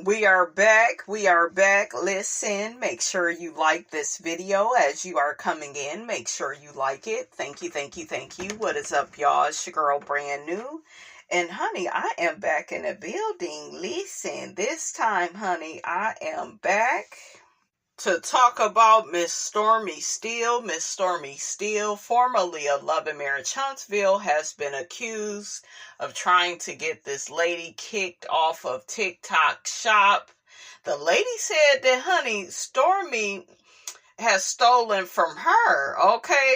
We are back. We are back. Listen, make sure you like this video as you are coming in. Make sure you like it. Thank you, thank you, thank you. What is up, y'all? It's your girl, Brand New. And, honey, I am back in the building. Listen, this time, honey, I am back to talk about Miss Stormy Steele. Miss Stormy Steele, formerly of Love and Marriage Huntsville, has been accused of trying to get this lady kicked off of TikTok Shop. The lady said that, honey, Stormy has stolen from her, okay?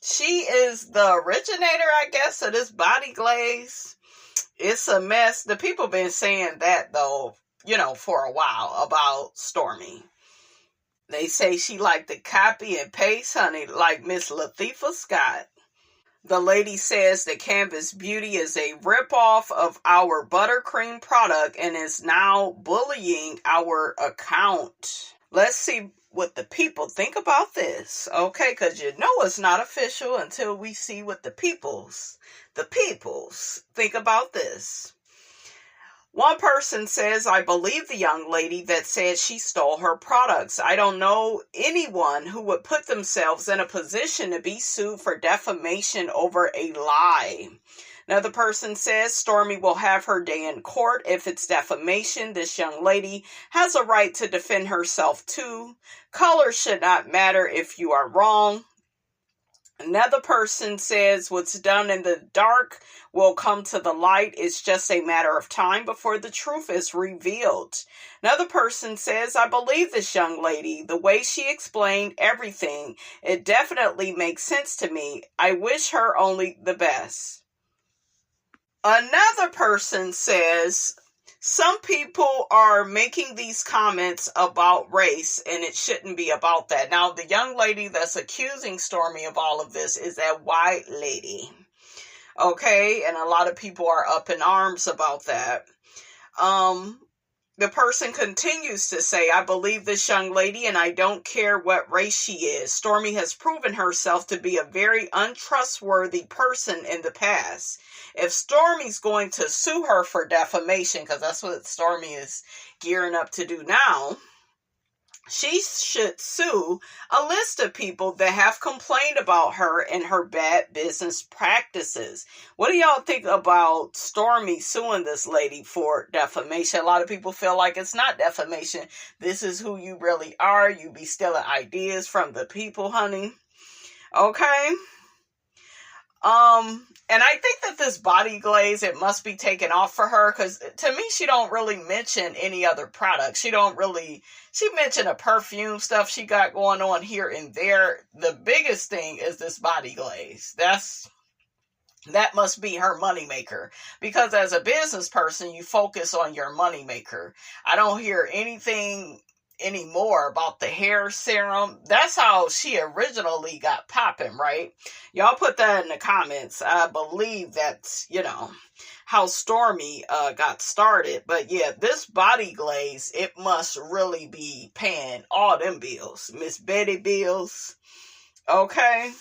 She is the originator, I guess, of this body glaze. It's a mess. The people been saying that, though, for a while about Stormy. They say she like to copy and paste, honey, like Miss Latifah Scott. The lady says the Canvas Beauty is a ripoff of our buttercream product and is now bullying our account. Let's see what the people think about this, okay? Because it's not official until we see what the peoples think about this. One person says, I believe the young lady that said she stole her products. I don't know anyone who would put themselves in a position to be sued for defamation over a lie. Another person says, Stormy will have her day in court if it's defamation. This young lady has a right to defend herself too. Color should not matter if you are wrong. Another person says what's done in the dark will come to the light. It's just a matter of time before the truth is revealed. Another person says, I believe this young lady. The way she explained everything, it definitely makes sense to me. I wish her only the best. Another person says, some people are making these comments about race, and it shouldn't be about that. Now, the young lady that's accusing Stormy of all of this is that white lady. Okay, and a lot of people are up in arms about that. The person continues to say, I believe this young lady and I don't care what race she is. Stormy has proven herself to be a very untrustworthy person in the past. If Stormy's going to sue her for defamation, because that's what Stormy is gearing up to do now, she should sue a list of people that have complained about her and her bad business practices. What do y'all think about Stormy suing this lady for defamation? A lot of people feel like it's not defamation. This is who you really are. You be stealing ideas from the people, honey. Okay? And I think that this body glaze, it must be taken off for her, because to me, she don't really mention any other products. She mentioned a perfume stuff she got going on here and there. The biggest thing is this body glaze. That must be her moneymaker, because as a business person, you focus on your moneymaker. I don't hear anything anymore about the hair serum. That's how she originally got popping, right? Y'all put that in the comments. I believe that's, how Stormy got started. But yeah, this body glaze, it must really be paying all them bills. Miss Betty bills. Okay.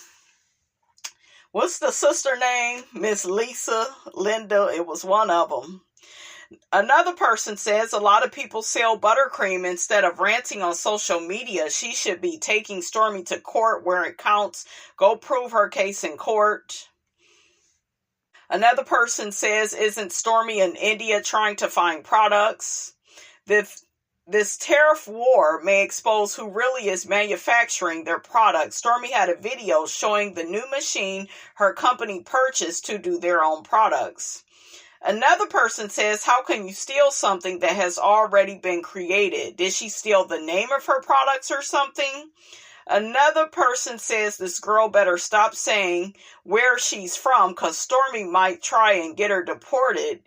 What's the sister name? Miss Lisa, Linda. It was one of them. Another person says a lot of people sell buttercream instead of ranting on social media. She should be taking Stormy to court where it counts. Go prove her case in court. Another person says, isn't Stormy in India trying to find products? This tariff war may expose who really is manufacturing their products. Stormy had a video showing the new machine her company purchased to do their own products. Another person says, how can you steal something that has already been created? Did she steal the name of her products or something? Another person says this girl better stop saying where she's from, because Stormy might try and get her deported.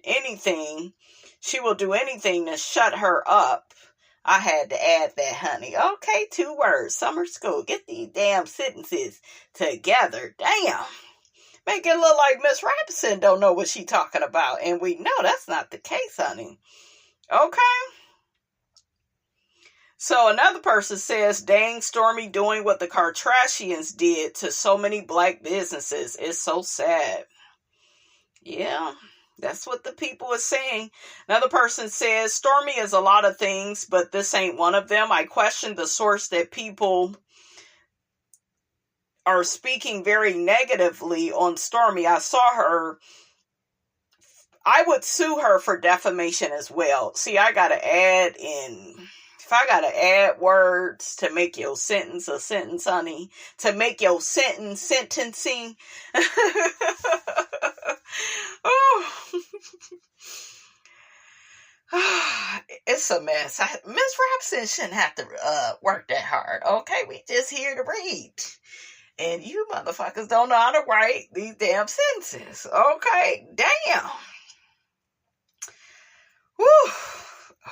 She will do anything to shut her up. I had to add that, honey. Okay, 2 words. Summer school. Get these damn sentences together. Damn. Make it look like Miss Robinson don't know what she talking about. And we know that's not the case, honey. Okay? So another person says, dang, Stormy doing what the Kardashians did to so many black businesses is so sad. Yeah. That's what the people are saying. Another person says, Stormy is a lot of things, but this ain't one of them. I question the source that people are speaking very negatively on Stormy. I saw her. I would sue her for defamation as well. See, I got to add in. If I got to add words to make your sentence a sentence, honey, to make your sentence sentencing. Oh. It's a mess. Miss Robson shouldn't have to work that hard. Okay, we just here to read. And you motherfuckers don't know how to write these damn sentences. Okay, damn.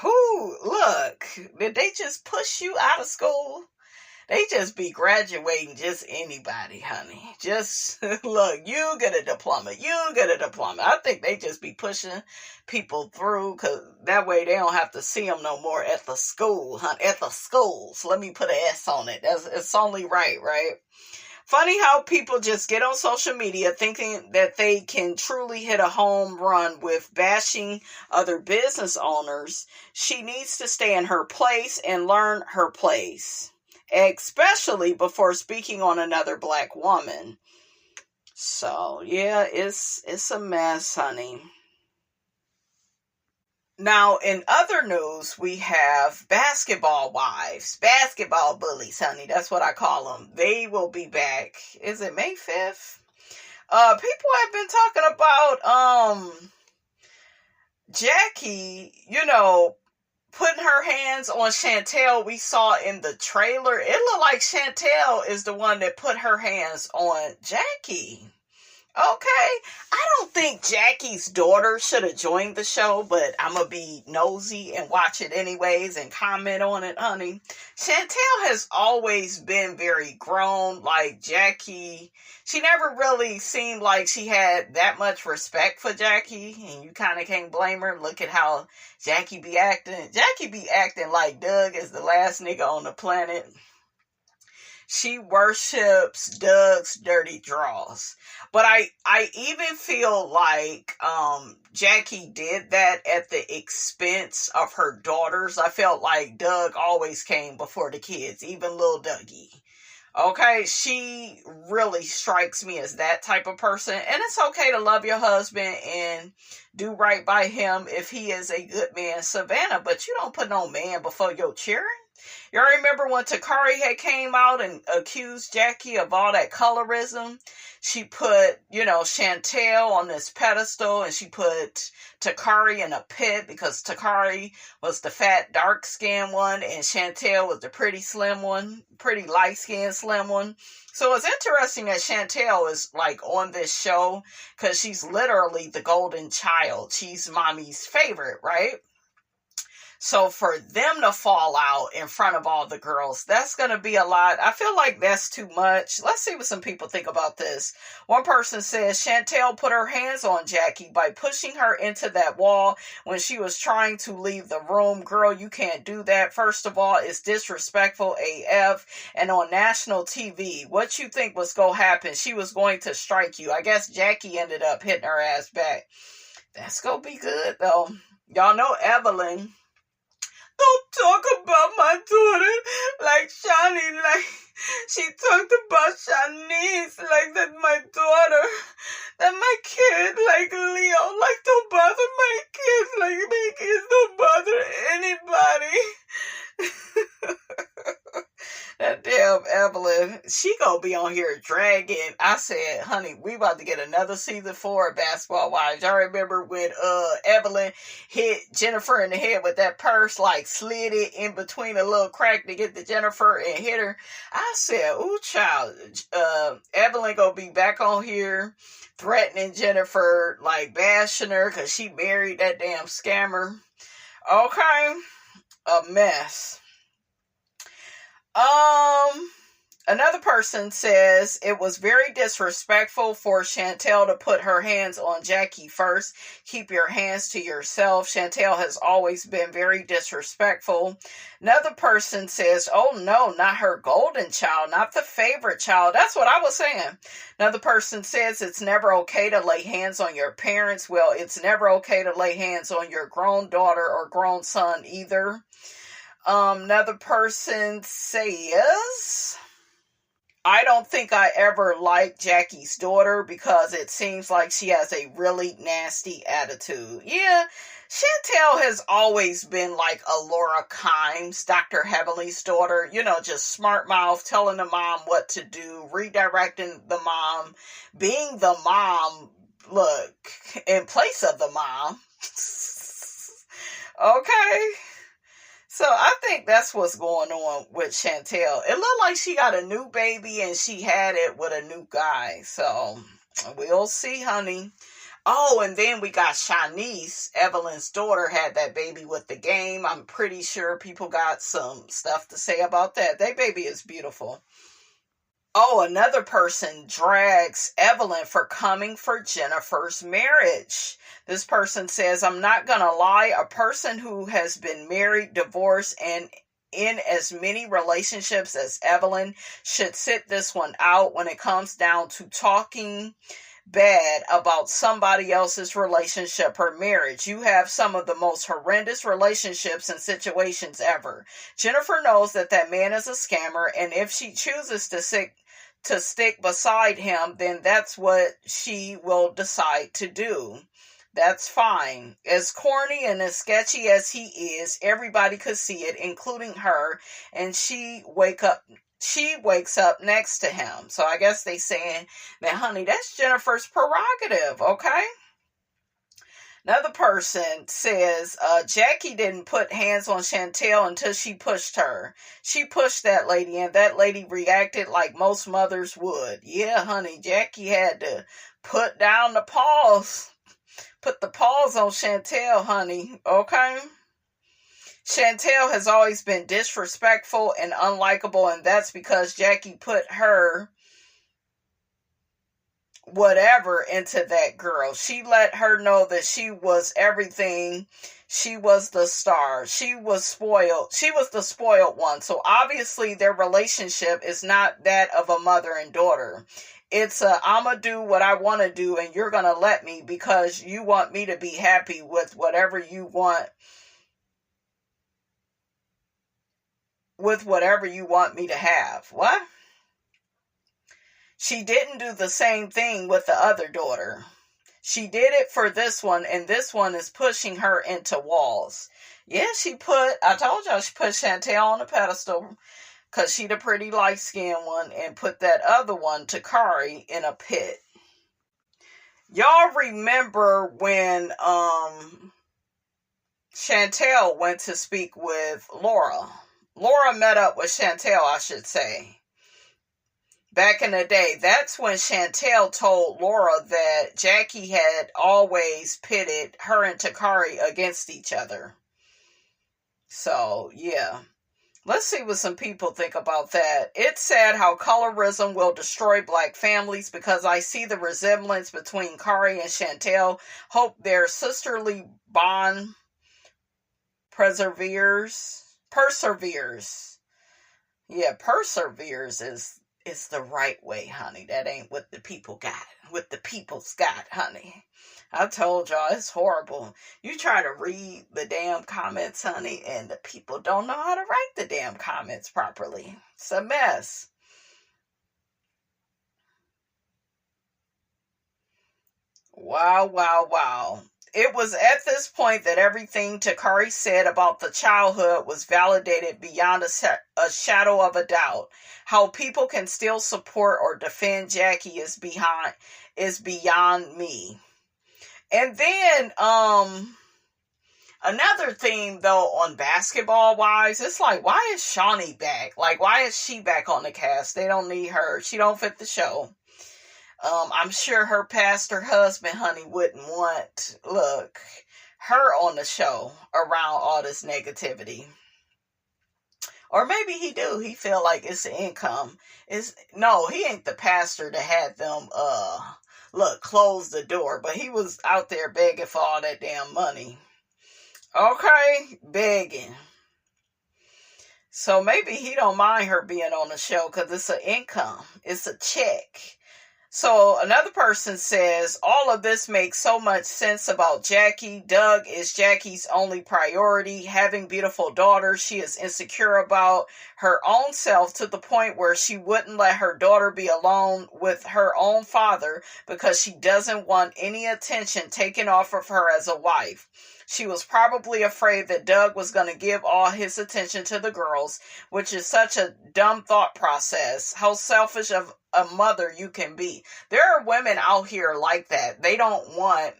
Whoo, look, did they just push you out of school? They just be graduating just anybody, honey. Just, look, you get a diploma. You get a diploma. I think they just be pushing people through because that way they don't have to see them no more at the school, honey. At the schools. Let me put an S on it. It's only right? Funny how people just get on social media thinking that they can truly hit a home run with bashing other business owners. She needs to stay in her place and learn her place, especially before speaking on another black woman. So, yeah, it's a mess, honey. Now, in other news, we have basketball wives, basketball bullies, honey. That's what I call them. They will be back. Is it May 5th? People have been talking about, Jackie, putting her hands on Chantel. We saw in the trailer. It looked like Chantel is the one that put her hands on Jackie. Okay, I don't think Jackie's daughter should have joined the show, but I'm going to be nosy and watch it anyways and comment on it, honey. Chantel has always been very grown. Like Jackie, she never really seemed like she had that much respect for Jackie, and you kind of can't blame her. Look at how Jackie be acting. Jackie be acting like Doug is the last nigga on the planet. She worships Doug's dirty draws. But I even feel like Jackie did that at the expense of her daughters. I felt like Doug always came before the kids, even little Dougie. Okay, she really strikes me as that type of person. And it's okay to love your husband and do right by him if he is a good man, Savannah. But you don't put no man before your children. Y'all remember when Takari had came out and accused Jackie of all that colorism? She put, Chantel on this pedestal, and she put Takari in a pit because Takari was the fat, dark-skinned one, and Chantel was the pretty slim one, pretty light-skinned slim one. So it's interesting that Chantel is like on this show because she's literally the golden child. She's mommy's favorite, right? So for them to fall out in front of all the girls, that's going to be a lot. I feel like that's too much. Let's see what some people think about this. One person says Chantel put her hands on Jackie by pushing her into that wall when she was trying to leave the room. Girl, you can't do that. First of all, it's disrespectful AF and on national TV. What you think was going to happen? She was going to strike you. I guess Jackie ended up hitting her ass back. That's going to be good, though. Y'all know Evelyn. Don't talk about my daughter like Shani, like she talked about Shanice, like that my daughter, that my kid, like Leo, like don't bother my kids, like my kids don't bother anybody. That damn Evelyn, she gonna be on here dragging. I said, honey, we about to get another season 4 of Basketball Wives. Y'all remember when Evelyn hit Jennifer in the head with that purse, like slid it in between a little crack to get to Jennifer and hit her? I said, ooh, child, Evelyn gonna be back on here threatening Jennifer, like bashing her because she married that damn scammer. Okay, a mess. Another person says it was very disrespectful for Chantel to put her hands on Jackie first. Keep your hands to yourself. Chantel has always been very disrespectful. Another person says, oh no, not her golden child, not the favorite child. That's what I was saying. Another person says it's never okay to lay hands on your parents. Well, it's never okay to lay hands on your grown daughter or grown son either. Another person says, I don't think I ever liked Jackie's daughter because it seems like she has a really nasty attitude. Yeah, Chantel has always been like a Laura Kimes, Dr. Heavenly's daughter, just smart mouth, telling the mom what to do, redirecting the mom, being the mom, look, in place of the mom. Okay. So I think that's what's going on with Chantel. It looked like she got a new baby and she had it with a new guy. So we'll see, honey. Oh, and then we got Shanice, Evelyn's daughter, had that baby with the game. I'm pretty sure people got some stuff to say about that. That baby is beautiful. Oh, another person drags Evelyn for coming for Jennifer's marriage. This person says, I'm not going to lie, a person who has been married, divorced, and in as many relationships as Evelyn should sit this one out when it comes down to talking bad about somebody else's relationship or marriage. You have some of the most horrendous relationships and situations ever. Jennifer knows that man is a scammer, and if she chooses to stick beside him, then that's what she will decide to do. That's fine. As corny and as sketchy as he is, everybody could see it, including her, and she wakes up next to him. So I guess they saying that, honey, that's Jennifer's prerogative, okay? Another person says, Jackie didn't put hands on Chantel until she pushed her. She pushed that lady, and that lady reacted like most mothers would. Yeah, honey, Jackie had to put down the paws. Put the paws on Chantel, honey, okay? Chantel has always been disrespectful and unlikable, and that's because Jackie put her whatever into that girl. She let her know that she was everything. She was the star. She was spoiled. She was the spoiled one. So obviously their relationship is not that of a mother and daughter. It's I'ma do what I want to do and you're going to let me because you want me to be happy with whatever you want. With whatever you want me to have. What? She didn't do the same thing with the other daughter. She did it for this one, and this one is pushing her into walls. Yeah, I told y'all she put Chantel on a pedestal because she the pretty light-skinned one and put that other one, Takari, in a pit. Y'all remember when Chantel went to speak with Laura. Laura met up with Chantel, I should say. Back in the day, that's when Chantel told Laura that Jackie had always pitted her and Takari against each other. So, yeah. Let's see what some people think about that. It's sad how colorism will destroy black families because I see the resemblance between Kari and Chantel. Hope their sisterly bond perseveres. Yeah, perseveres is the right way, honey. That ain't what the people got. What the people's got, honey. I told y'all, it's horrible. You try to read the damn comments, honey, and the people don't know how to write the damn comments properly. It's a mess. Wow, wow, wow. It was at this point that everything Takari said about the childhood was validated beyond a shadow of a doubt. How people can still support or defend Jackie is beyond me. And then, another theme though on basketball wise, it's like, why is Shawnee back? Like, why is she back on the cast? They don't need her. She don't fit the show. I'm sure her pastor husband, honey, wouldn't want, her on the show around all this negativity. Or maybe he do. He feel like it's the income. No, he ain't the pastor that had them, close the door. But he was out there begging for all that damn money. Okay? Begging. So maybe he don't mind her being on the show because it's an income. It's a check. So another person says, all of this makes so much sense about Jackie. Doug is Jackie's only priority. Having beautiful daughters, she is insecure about her own self to the point where she wouldn't let her daughter be alone with her own father because she doesn't want any attention taken off of her as a wife. She was probably afraid that Doug was going to give all his attention to the girls, which is such a dumb thought process. How selfish of a mother you can be. There are women out here like that. They don't want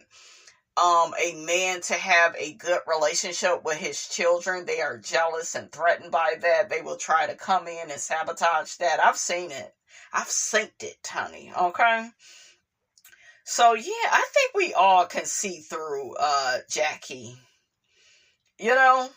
a man to have a good relationship with his children. They are jealous and threatened by that. They will try to come in and sabotage that. I've seen it. I've seen it, honey. Okay? So, yeah, I think we all can see through Jackie. You know,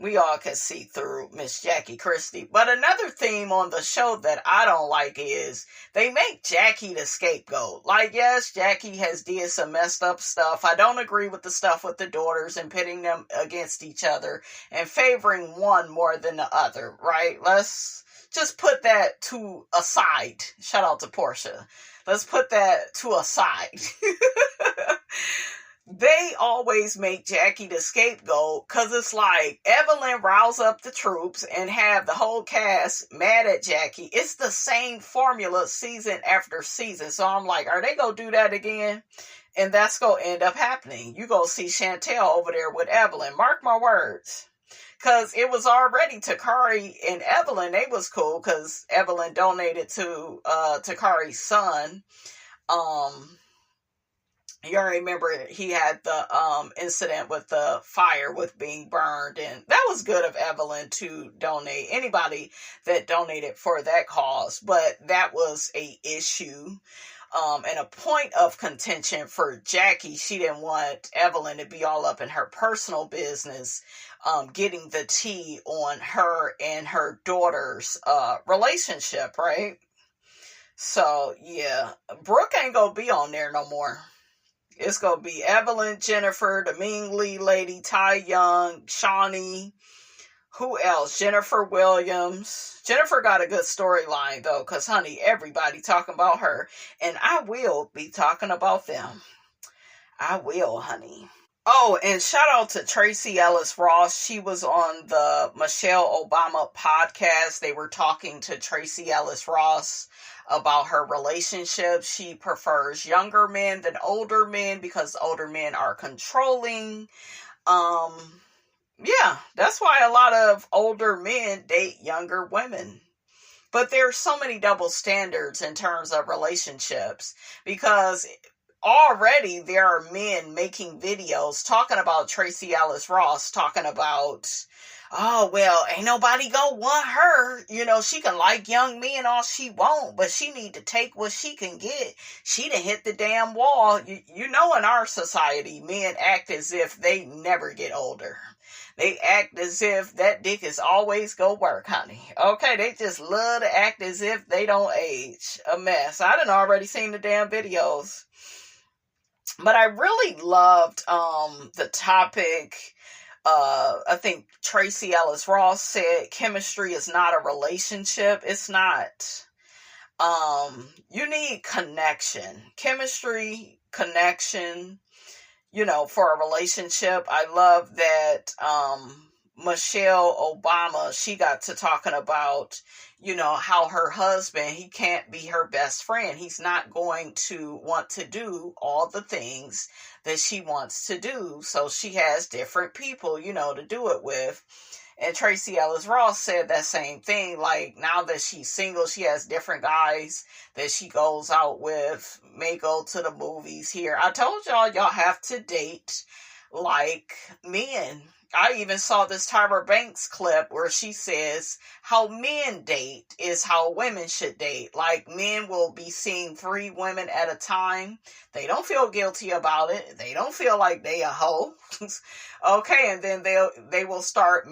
we all can see through Miss Jackie Christie. But another theme on the show that I don't like is they make Jackie the scapegoat. Like, yes, Jackie has did some messed up stuff. I don't agree with the stuff with the daughters and pitting them against each other and favoring one more than the other, right? Let's just put that to a side. Shout out to Portia. Let's put that to a side. They always make Jackie the scapegoat because it's like Evelyn riles up the troops and have the whole cast mad at Jackie. It's the same formula season after season. So I'm like, are they going to do that again? And that's going to end up happening. You go see Chantel over there with Evelyn. Mark my words. Because it was already Takari and Evelyn. They was cool because Evelyn donated to Takari's son. You already remember he had the incident with the fire with being burned. And that was good of Evelyn to donate. Anybody that donated for that cause. But that was a issue. And a point of contention for Jackie. She didn't want Evelyn to be all up in her personal business, getting the tea on her and her daughter's relationship, right? So, yeah, Brooke ain't gonna be on there no more. It's gonna be Evelyn, Jennifer, the Ming Lee lady, Tai Young, Shawnee. Who else? Jennifer Williams. Jennifer got a good storyline, though, because, honey, everybody talking about her. And I will be talking about them. I will, honey. Oh, and shout out to Tracy Ellis Ross. She was on the Michelle Obama podcast. They were talking to Tracy Ellis Ross about her relationship. She prefers younger men than older men because older men are controlling. Yeah, that's why a lot of older men date younger women. But there's so many double standards in terms of relationships because already there are men making videos talking about Tracy Ellis Ross, talking about, oh, well, ain't nobody gonna want her. You know, she can like young men all she want, but she need to take what she can get. She done hit the damn wall. You know, in our society, men act as if they never get older. They act as if that dick is always go work, honey. Okay, they just love to act as if they don't age. A mess. I done already seen the damn videos. But I really loved the topic. I think Tracy Ellis Ross said chemistry is not a relationship. It's not. You need connection. Chemistry, connection, you know, for a relationship. I love that Michelle Obama, she got to talking about, you know, how her husband, he can't be her best friend. He's not going to want to do all the things that she wants to do. So she has different people, you know, to do it with. And Tracy Ellis Ross said that same thing. Like, now that she's single, she has different guys that she goes out with, may go to the movies here. I told y'all have to date like men. I even saw this Tyra Banks clip where she says how men date is how women should date. Like, men will be seeing 3 women at a time. They don't feel guilty about it. They don't feel like they a hoe. Okay, and then they will start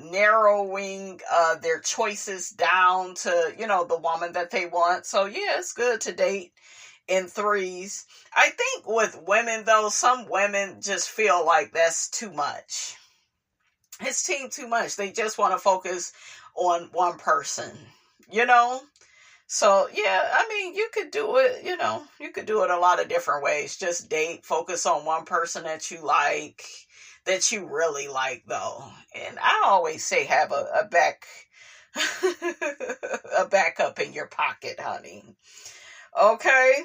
narrowing their choices down to, the woman that they want. So yeah, it's good to date in 3s. I think with women though, some women just feel like that's too much. It's too much. They just want to focus on one person, So yeah, I mean, you could do it, you could do it a lot of different ways. Just date, focus on one person that you like, that you really like though. And I always say have a backup in your pocket, honey. Okay.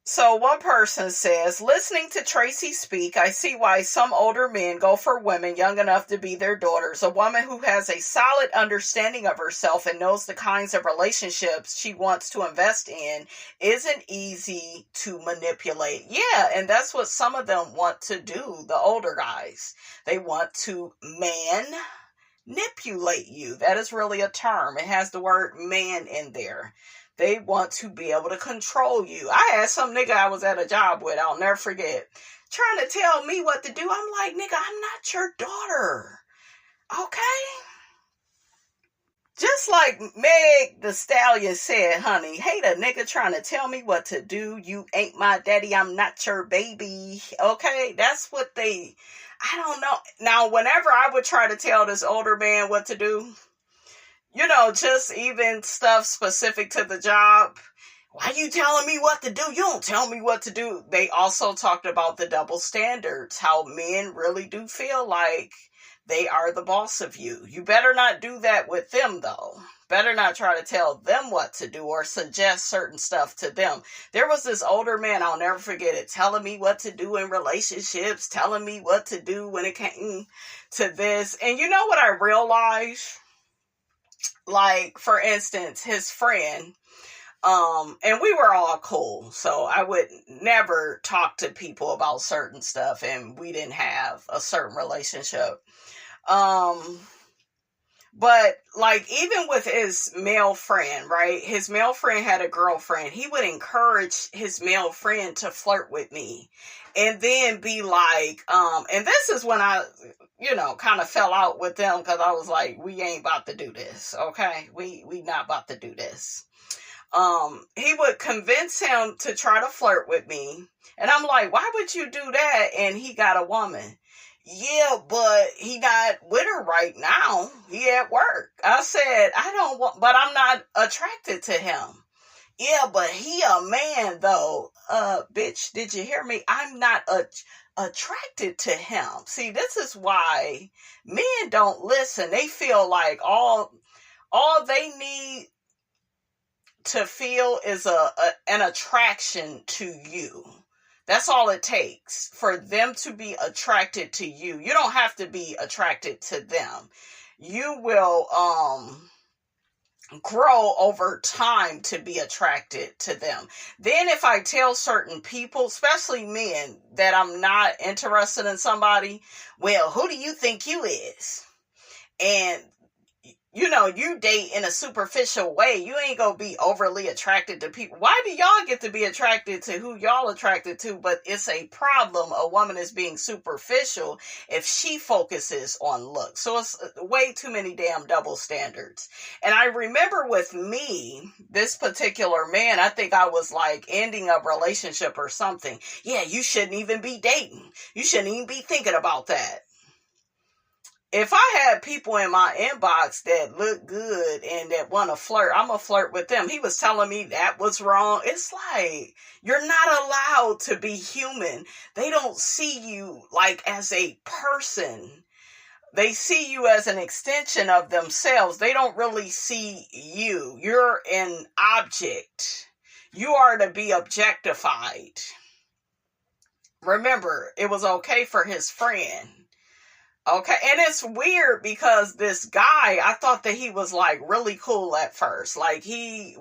So one person says, listening to Tracy speak, I see why some older men go for women young enough to be their daughters. A woman who has a solid understanding of herself and knows the kinds of relationships she wants to invest in isn't easy to manipulate. Yeah, and that's what some of them want to do, the older guys. They want to manipulate you. That is really a term. It has the word man in there. They want to be able to control you. I had some nigga I was at a job with, I'll never forget, trying to tell me what to do. I'm like, nigga, I'm not your daughter. Okay? Just like Meg the Stallion said, honey, hate a nigga trying to tell me what to do. You ain't my daddy. I'm not your baby. Okay? That's what I don't know. Now, whenever I would try to tell this older man what to do, just even stuff specific to the job. Why you telling me what to do? You don't tell me what to do. They also talked about the double standards, how men really do feel like they are the boss of you. You better not do that with them, though. Better not try to tell them what to do or suggest certain stuff to them. There was this older man, I'll never forget it, telling me what to do in relationships, telling me what to do when it came to this. And you know what I realized? Like, for instance, his friend, and we were all cool, so I would never talk to people about certain stuff, and we didn't have a certain relationship. But, like, even with his male friend, right? His male friend had a girlfriend. He would encourage his male friend to flirt with me. And then be like, and this is when I, kind of fell out with them because I was like, we ain't about to do this, okay? We not about to do this. He would convince him to try to flirt with me. And I'm like, why would you do that? And he got a woman. Yeah, but he not with her right now. He at work. I said, but I'm not attracted to him. Yeah, but he a man though. Bitch, did you hear me? I'm not attracted to him. See, this is why men don't listen. They feel like all they need to feel is an attraction to you. That's all it takes for them to be attracted to you. You don't have to be attracted to them. You will grow over time to be attracted to them. Then if I tell certain people, especially men, that I'm not interested in somebody, well, who do you think you is? And you date in a superficial way. You ain't gonna be overly attracted to people. Why do y'all get to be attracted to who y'all attracted to? But it's a problem. A woman is being superficial if she focuses on looks. So it's way too many damn double standards. And I remember with me, this particular man, I think I was like ending a relationship or something. Yeah, you shouldn't even be dating. You shouldn't even be thinking about that. If I had people in my inbox that look good and that want to flirt, I'm going to flirt with them. He was telling me that was wrong. It's like, you're not allowed to be human. They don't see you like as a person. They see you as an extension of themselves. They don't really see you. You're an object. You are to be objectified. Remember, it was okay for his friend. Okay, and it's weird because this guy, I thought that he was like really cool at first. Like we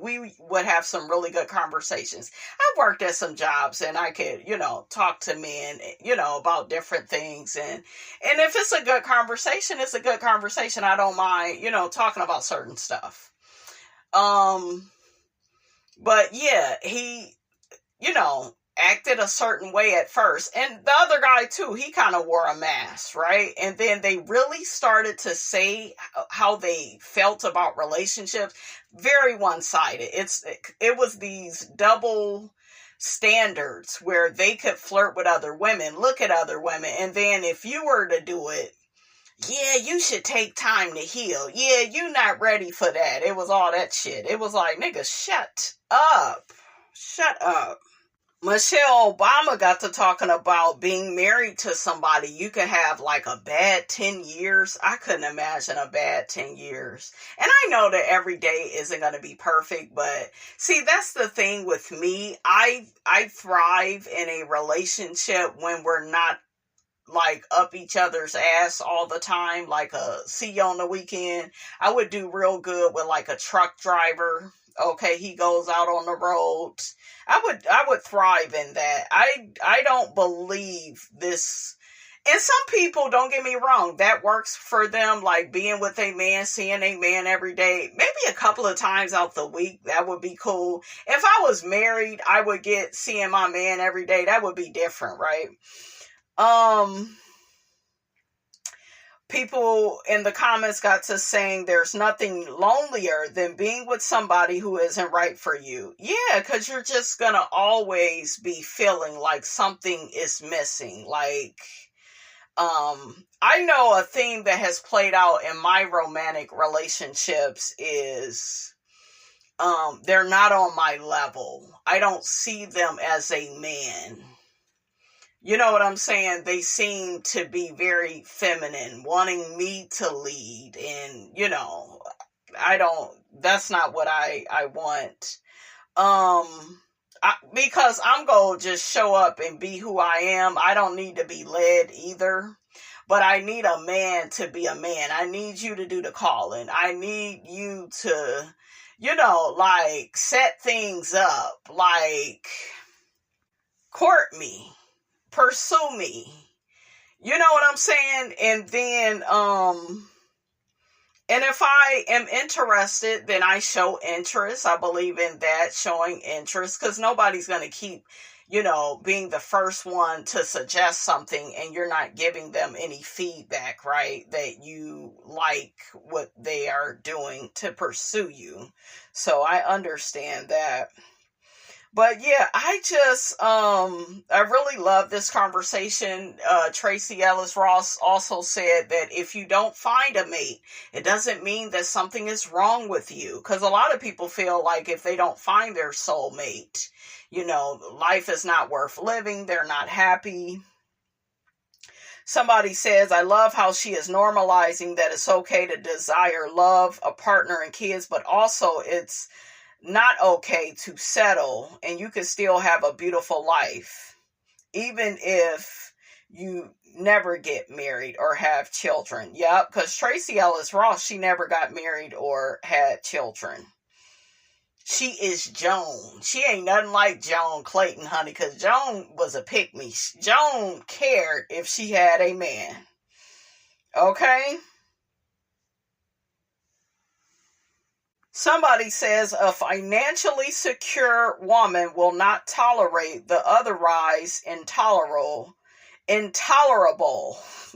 would have some really good conversations. I worked at some jobs and I could, talk to men, about different things. And if it's a good conversation, it's a good conversation. I don't mind, talking about certain stuff. But yeah, he, acted a certain way at first. And the other guy too, he kind of wore a mask, right? And then they really started to say how they felt about relationships. Very one-sided. It was these double standards where they could flirt with other women, look at other women, and then if you were to do it, yeah, you should take time to heal. Yeah, you're not ready for that. It was all that shit. It was like, nigga, shut up. Shut up. Michelle Obama got to talking about being married to somebody. You could have like a bad 10 years. I couldn't imagine a bad 10 years. And I know that every day isn't going to be perfect, but see, that's the thing with me. I thrive in a relationship when we're not like up each other's ass all the time, like see you on the weekend. I would do real good with like a truck driver. Okay, he goes out on the roads. I would thrive in that. I don't believe this. And some people, don't get me wrong, that works for them, like being with a man, seeing a man every day, maybe a couple of times out the week. That would be cool. If I was married, I would get seeing my man every day. That would be different, right? People in the comments got to saying there's nothing lonelier than being with somebody who isn't right for you. Yeah, because you're just going to always be feeling like something is missing. Like, I know a theme that has played out in my romantic relationships is, they're not on my level. I don't see them as a man. You know what I'm saying? They seem to be very feminine, wanting me to lead. And, that's not what I want. Because I'm going to just show up and be who I am. I don't need to be led either. But I need a man to be a man. I need you to do the calling. I need you to, like set things up. Like court me. Pursue me. You know what I'm saying? And then, and if I am interested, then I show interest. I believe in that, showing interest, because nobody's going to keep, being the first one to suggest something and you're not giving them any feedback, right? That you like what they are doing to pursue you. So I understand that. But yeah, I really love this conversation. Tracy Ellis Ross also said that if you don't find a mate, it doesn't mean that something is wrong with you. Because a lot of people feel like if they don't find their soulmate, life is not worth living. They're not happy. Somebody says, I love how she is normalizing that it's okay to desire love, a partner, and kids, but also it's not okay to settle and you can still have a beautiful life even if you never get married or have children. Yep, because Tracy Ellis Ross, she never got married or had children. She is Joan. She ain't nothing like Joan Clayton, honey, because Joan was a pick-me. Joan cared if she had a man. Okay? Somebody says a financially secure woman will not tolerate the otherwise intolerable.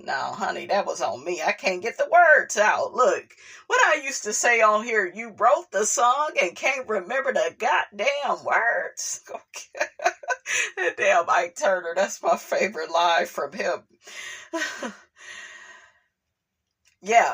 Now, honey, that was on me. I can't get the words out. Look, what I used to say on here, you wrote the song and can't remember the goddamn words. Okay. That damn Ike Turner, that's my favorite line from him. Yeah.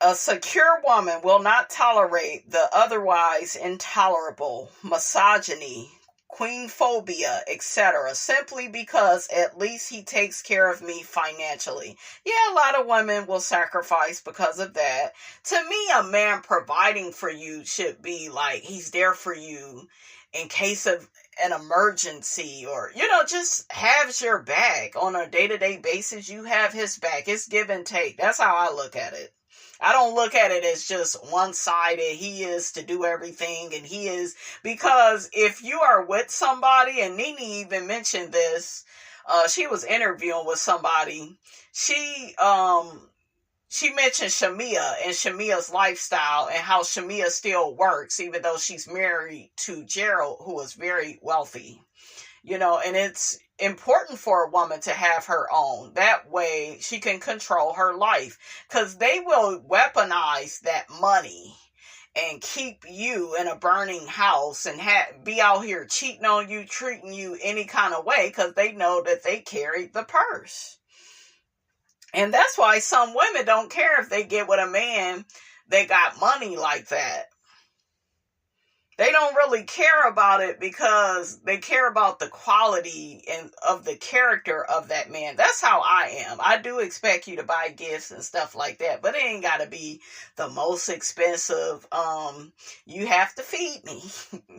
A secure woman will not tolerate the otherwise intolerable, misogyny, queenphobia, etc., simply because at least he takes care of me financially. Yeah, a lot of women will sacrifice because of that. To me, a man providing for you should be like, he's there for you in case of an emergency, or, just has your back on a day-to-day basis. You have his back. It's give and take. That's how I look at it. I don't look at it as just one-sided. He is to do everything, and he is, because if you are with somebody, and Nene even mentioned this, she was interviewing with somebody. She mentioned Shamia and Shamia's lifestyle and how Shamia still works, even though she's married to Gerald, who is very wealthy. And it's important for a woman to have her own. That way she can control her life, because they will weaponize that money and keep you in a burning house and be out here cheating on you, treating you any kind of way, because they know that they carry the purse. And that's why some women don't care if they get with a man that got money like that. They don't really care about it, because they care about the quality and of the character of that man. That's how I am. I do expect you to buy gifts and stuff like that, but it ain't got to be the most expensive. You have to feed me,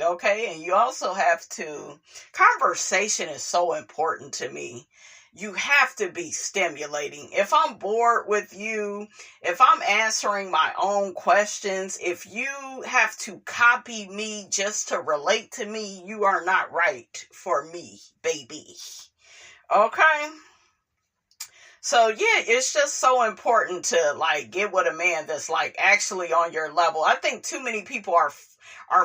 okay? And you also have to, conversation is so important to me. You have to be stimulating. If I'm bored with you, if I'm answering my own questions, if you have to copy me just to relate to me, you are not right for me, baby. Okay? So yeah, it's just so important to get with a man that's actually on your level. I think too many people are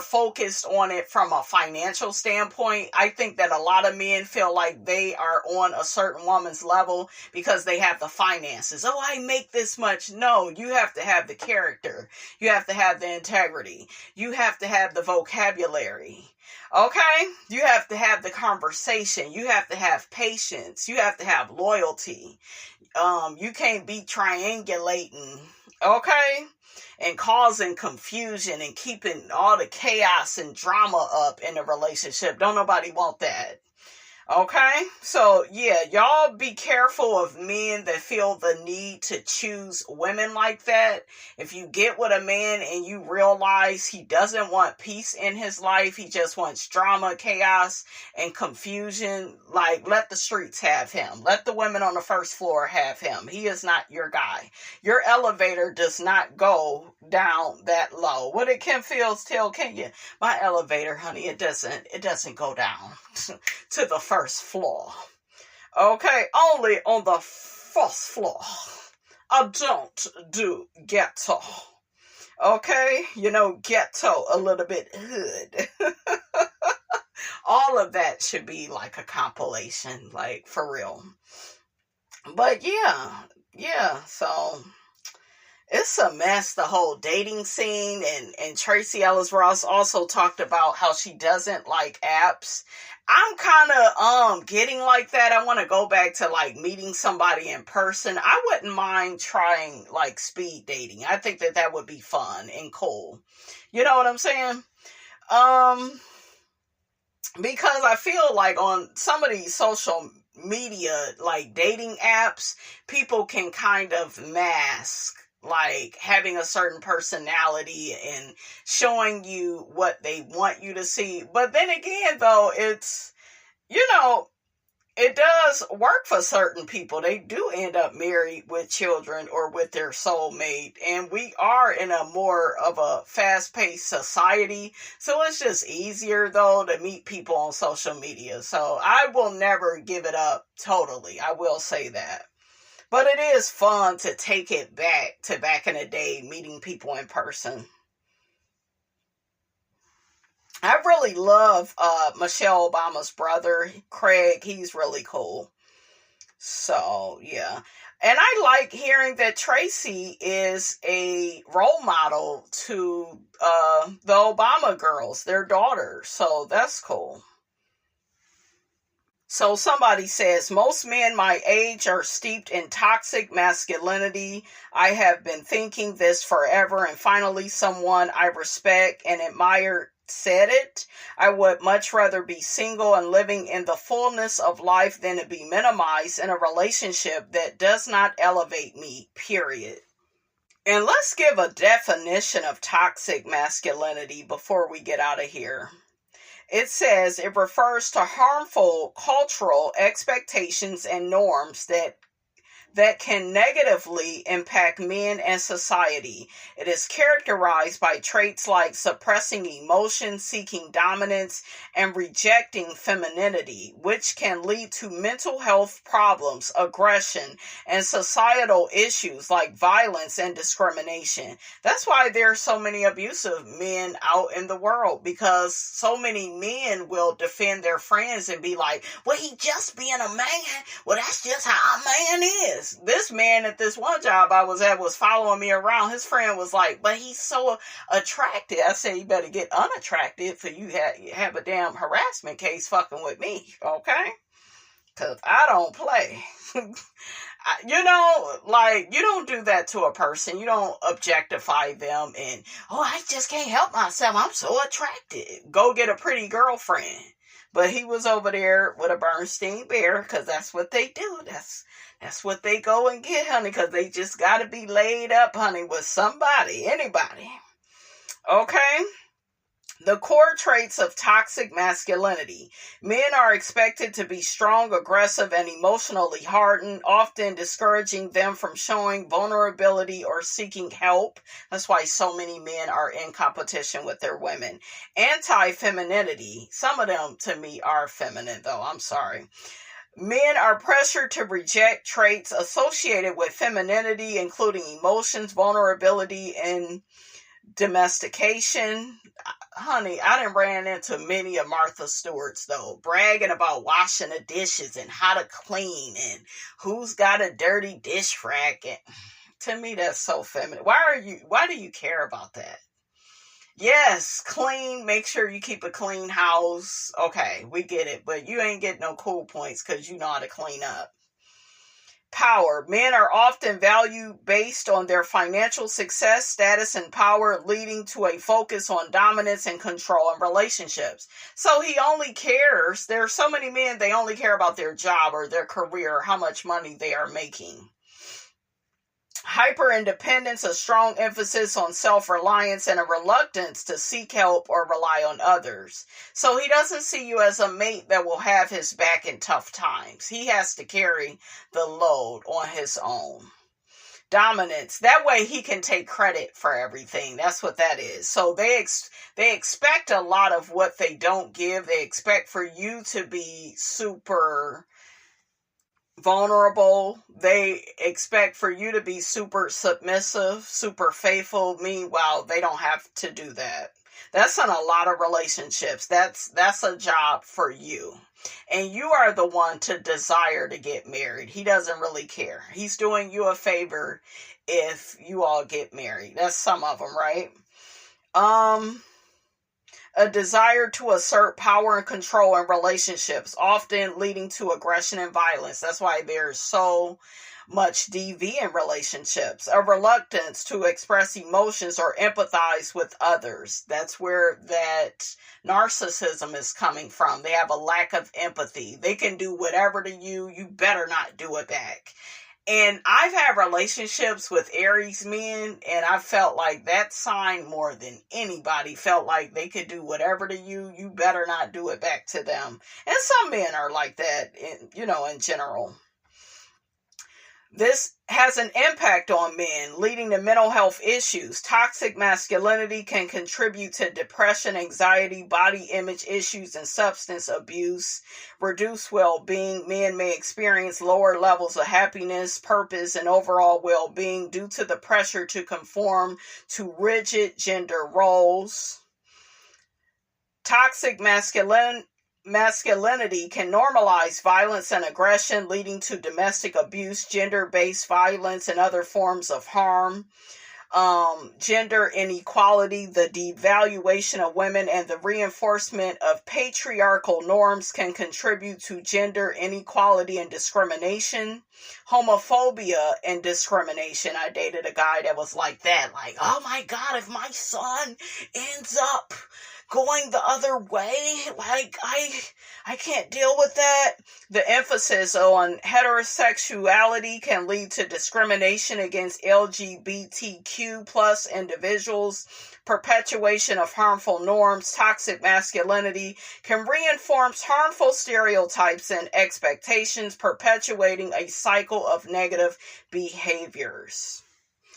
focused on it from a financial standpoint. I think that a lot of men feel like they are on a certain woman's level because they have the finances. Oh, I make this much. No, you have to have the character. You have to have the integrity. You have to have the vocabulary. Okay? You have to have the conversation. You have to have patience. You have to have loyalty. You can't be triangulating. Okay? And causing confusion and keeping all the chaos and drama up in a relationship. Don't nobody want that. Okay? So, yeah, y'all be careful of men that feel the need to choose women like that. If you get with a man and you realize he doesn't want peace in his life, he just wants drama, chaos, and confusion, let the streets have him. Let the women on the first floor have him. He is not your guy. Your elevator does not go down that low. What did Kim Fields tell Kenya? My elevator, honey, it doesn't go down to the first floor. Okay, only on the first floor. I don't do ghetto. Okay, ghetto, a little bit hood. All of that should be a compilation, for real. But yeah, so it's a mess, the whole dating scene. And Tracy Ellis Ross also talked about how she doesn't like apps. I'm kind of getting like that. I want to go back to meeting somebody in person. I wouldn't mind trying speed dating. I think that would be fun and cool. You know what I'm saying? Because I feel on some of these social media dating apps, people can kind of mask having a certain personality and showing you what they want you to see. But then again, though, it's, it does work for certain people. They do end up married with children or with their soulmate. And we are in a more of a fast-paced society. So it's just easier, though, to meet people on social media. So I will never give it up totally. I will say that. But it is fun to take it back to back in the day, meeting people in person. I really love Michelle Obama's brother, Craig. He's really cool. So, yeah. And I like hearing that Tracy is a role model to the Obama girls, their daughters. So that's cool. So somebody says, most men my age are steeped in toxic masculinity. I have been thinking this forever, and finally someone I respect and admire said it. I would much rather be single and living in the fullness of life than to be minimized in a relationship that does not elevate me, period. And let's give a definition of toxic masculinity before we get out of here. It says it refers to harmful cultural expectations and norms that can negatively impact men and society. It is characterized by traits like suppressing emotion, seeking dominance, and rejecting femininity, which can lead to mental health problems, aggression, and societal issues like violence and discrimination. That's why there are so many abusive men out in the world, because so many men will defend their friends and be like, well, he just being a man. Well, that's just how a man is. This man at this one job I was at was following me around. His friend was like, but he's so attractive. I said, you better get unattractive for you have a damn harassment case fucking with me, okay? Because I don't play. You don't do that to a person. You don't objectify them and, oh, I just can't help myself. I'm so attractive. Go get a pretty girlfriend. But he was over there with a Bernstein Bear, because that's what they do. That's what they go and get, honey, because they just got to be laid up, honey, with somebody, anybody. Okay? The core traits of toxic masculinity. Men are expected to be strong, aggressive, and emotionally hardened, often discouraging them from showing vulnerability or seeking help. That's why so many men are in competition with their women. Anti-femininity. Some of them, to me, are feminine, though. I'm sorry. Men are pressured to reject traits associated with femininity, including emotions, vulnerability, and domestication. Honey, I done ran into many of Martha Stewart's, though, bragging about washing the dishes and how to clean and who's got a dirty dish rack. And to me, that's so feminine. Why do you care about that? Yes, clean. Make sure you keep a clean house. Okay, we get it. But you ain't getting no cool points because you know how to clean up. Power. Men are often valued based on their financial success, status, and power, leading to a focus on dominance and control in relationships. So he only cares. There are so many men, they only care about their job or their career or how much money they are making. Hyper-independence, a strong emphasis on self-reliance, and a reluctance to seek help or rely on others. So he doesn't see you as a mate that will have his back in tough times. He has to carry the load on his own. Dominance. That way he can take credit for everything. That's what that is. So they expect a lot of what they don't give. They expect for you to be super vulnerable. They expect for you to be super submissive, super faithful. Meanwhile, they don't have to do that. That's in a lot of relationships. That's a job for you. And you are the one to desire to get married. He doesn't really care. He's doing you a favor if you all get married. That's some of them, right? A desire to assert power and control in relationships, often leading to aggression and violence. That's why there's so much DV in relationships. A reluctance to express emotions or empathize with others. That's where that narcissism is coming from. They have a lack of empathy. They can do whatever to you. You better not do it back. And I've had relationships with Aries men, and I felt like that sign more than anybody felt like they could do whatever to you. You better not do it back to them. And some men are like that, in general. This has an impact on men, leading to mental health issues. Toxic masculinity can contribute to depression, anxiety, body image issues, and substance abuse. Reduced well-being. Men may experience lower levels of happiness, purpose, and overall well-being due to the pressure to conform to rigid gender roles. Toxic masculinity can normalize violence and aggression, leading to domestic abuse, gender-based violence, and other forms of harm. Gender inequality, the devaluation of women, and the reinforcement of patriarchal norms can contribute to gender inequality and discrimination. Homophobia and discrimination. I dated a guy that was like that. Like, oh my God, if my son ends up going the other way, like I can't deal with that. The emphasis on heterosexuality can lead to discrimination against LGBTQ LGBTQ plus individuals. Perpetuation of harmful norms, toxic masculinity can reinforce harmful stereotypes and expectations, perpetuating a cycle of negative behaviors.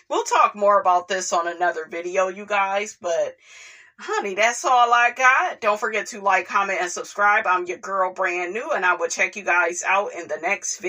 We'll talk more about this on another video, you guys, but honey, that's all I got. Don't forget to like, comment, and subscribe. I'm your girl, Brand New, and I will check you guys out in the next video.